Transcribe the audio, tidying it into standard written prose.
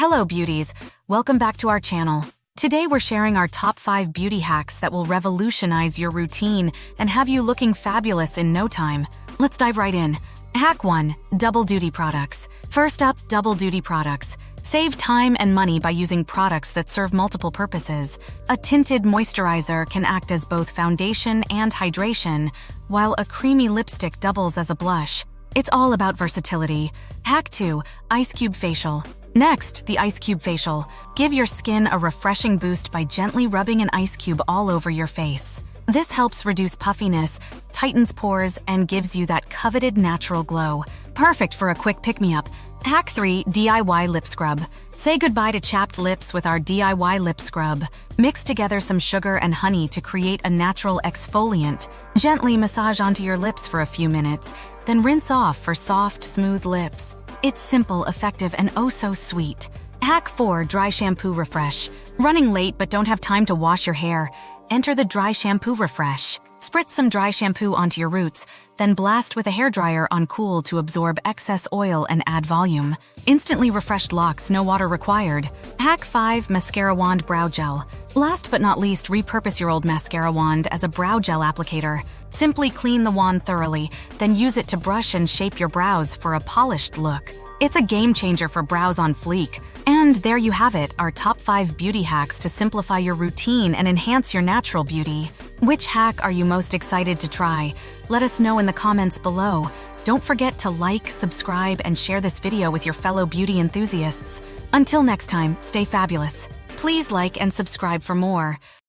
Hello beauties, welcome back to our channel. Today we're sharing our top 5 beauty hacks that will revolutionize your routine and have you looking fabulous in no time. Let's dive right in. Hack 1. Double duty products. First up, double duty products. Save time and money by using products that serve multiple purposes. A tinted moisturizer can act as both foundation and hydration, while a creamy lipstick doubles as a blush. It's all about versatility. Hack 2. Ice Cube Facial. Next, the Ice Cube Facial. Give your skin a refreshing boost by gently rubbing an ice cube all over your face. This helps reduce puffiness, tightens pores, and gives you that coveted natural glow. Perfect for a quick pick-me-up. Hack 3. DIY Lip Scrub. Say goodbye to chapped lips with our DIY Lip Scrub. Mix together some sugar and honey to create a natural exfoliant. Gently massage onto your lips for a few minutes, then rinse off for soft, smooth lips. It's simple, effective, and oh so sweet. Hack 4. Dry Shampoo Refresh. Running late but don't have time to wash your hair? Enter the Dry Shampoo Refresh. Spritz some dry shampoo onto your roots, then blast with a hairdryer on cool to absorb excess oil and add volume. Instantly refreshed locks, no water required. Hack 5. Mascara Wand Brow Gel. Last but not least, repurpose your old mascara wand as a brow gel applicator. Simply clean the wand thoroughly, then use it to brush and shape your brows for a polished look. It's a game changer for brows on fleek. And there you have it, our top 5 beauty hacks to simplify your routine and enhance your natural beauty. Which hack are you most excited to try? Let us know in the comments below. Don't forget to like, subscribe, and share this video with your fellow beauty enthusiasts. Until next time, stay fabulous. Please like and subscribe for more.